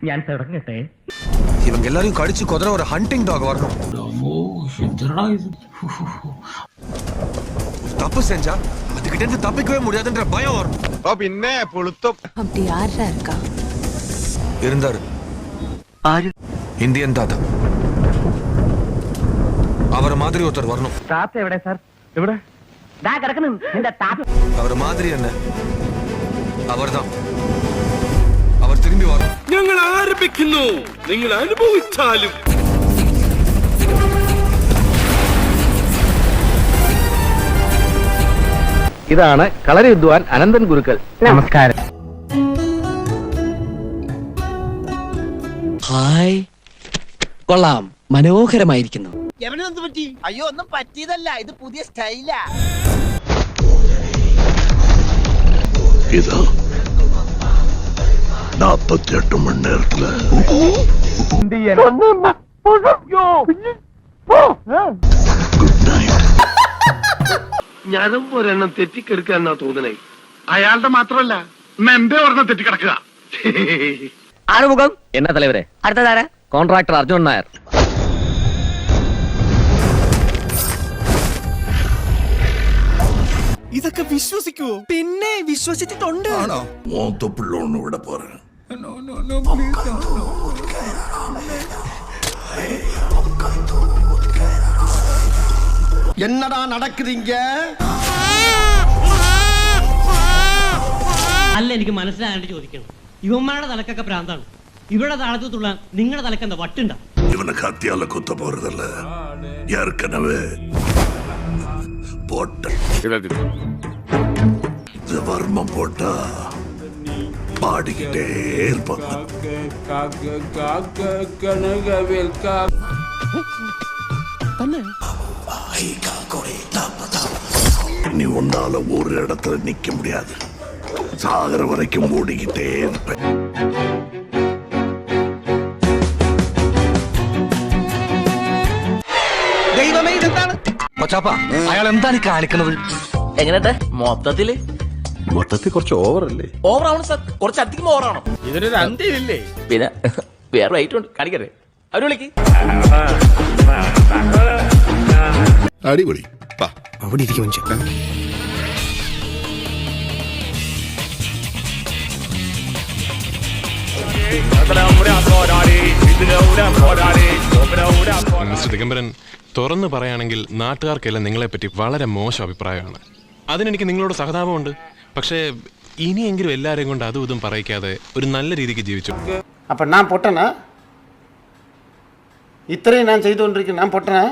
ഞാൻ തുടങ്ങട്ടെ. இவங்க எல்லாரையும் கடிச்சு கொதற ஒரு ஹண்டிங் டாக் வரணும். தப்பு செஞ்சா அதுகிட்ட இருந்து தப்பிக்கவே முடியாதுன்ற பயம் வரும். പിന്നെ പുളുത്തും அப்படி யாரா இருக்கா? இருந்தாரு. ആര്? இந்தியன் தாத்தா. அவர மாதிரி ஒருத்தர் வரணும். താത്ത എവിടെ സാർ? എവിടെ? ദാ കിടക്കുന്നു നിന്റെ താത്ത. அவர மாதிரி என்ன? அவர்தான். அவர் திரும்பி வரணும். ഞങ്ങൾ ആരംഭിക്കുന്നു. നിങ്ങൾ അനുഭവിച്ചാലും. ഇതാണ് കളരി വിദ്വാൻ അനന്തൻ ഗുരുക്കൾ. നമസ്കാരം. ഹായ്, കൊള്ളാം, മനോഹരമായിരിക്കുന്നു. അയ്യോ ഒന്നും പറ്റിയതല്ല, ഇത് പുതിയ സ്റ്റൈലാ. ഇത് 48 മണി നേരത്തില് ഗുഡ് നൈറ്റ്. ഞാനും ഒരെണ്ണം തെറ്റിക്കെടുക്കാന്നാ തോന്നണേ. അയാളുടെ മാത്രമല്ല മെമ്പെ ഒരെണ്ണം തെറ്റിക്കിടക്കുക. ആറുമുഖം എന്നാ തലവരെ. അടുത്തതാര? കോൺട്രാക്ടർ അർജുൻ നായർ. ഇതൊക്കെ വിശ്വസിക്കുവോ? പിന്നെ വിശ്വസിച്ചിട്ടുണ്ട്. മൂത്ത പിള്ളോണ് ഇവിടെ പോറ. എന്നടാ നടക്കുതിങ്ക? അല്ല, എനിക്ക് മനസ്സിലാകാണ്ട് ചോദിക്കണം. ഇവന്മാരുടെ തലക്കൊക്കെ ഭ്രാന്താണ്. ഇവിടെ താളത്തുള്ള നിങ്ങളുടെ തലക്കെന്താ വട്ടുണ്ട? ഇവനെ കത്തിയാല കുത്ത പോറതല്ല, ഏർക്കനവേ പോട്ട. ഇത് വർമ്മം പോട്ട പാടിக்கிட்டே இருப்பாங்க. நீ உன்னால ஒரு இடத்துல நிக்க முடியாது. சாகர வரைக்கும் ஓடிக்கிட்டே இருப்பேன். ദൈവമേ ഇതെന്താണ്? മച്ചാപ്പ അയാൾ എന്താണ് കാണിക്കുന്നത്? എങ്ങനെട്ടെ മൊത്തത്തില്? മൊത്തത്തിൽ കുറച്ച് ഓവറല്ലേ? ഓവറാണ് സാർ, കുറച്ചധികം ഓവറാണോ? ഇതിനൊരു അന്ത്യമില്ലേ? പിന്നെ വേറെ റൈറ്റ് ഉണ്ട്, കാണിക്കട്ടെ. അവര് വിളിക്ക്. അടിപൊളി. അവിടെ ഇരിക്കും മനുഷ്യൻ. മിസ്റ്റർ ദിഗംബരൻ, തുറന്നു പറയുകയാണെങ്കിൽ നാട്ടുകാർക്കെല്ലാം നിങ്ങളെപ്പറ്റി വളരെ മോശം അഭിപ്രായമാണ്. അതിനെനിക്ക് നിങ്ങളോട് സഹതാപമുണ്ട്. പക്ഷേ ഇനിയെങ്കിലും എല്ലാവരെയും കൊണ്ട് അതും ഇതും പറയിക്കാതെ ഒരു നല്ല രീതിക്ക് ജീവിച്ചു. അപ്പൊ ഞാൻ പൊട്ടനാ? ഇത്രയും ഞാൻ ചെയ്തുകൊണ്ടിരിക്കുന്നു, ഞാൻ പൊട്ടനാ?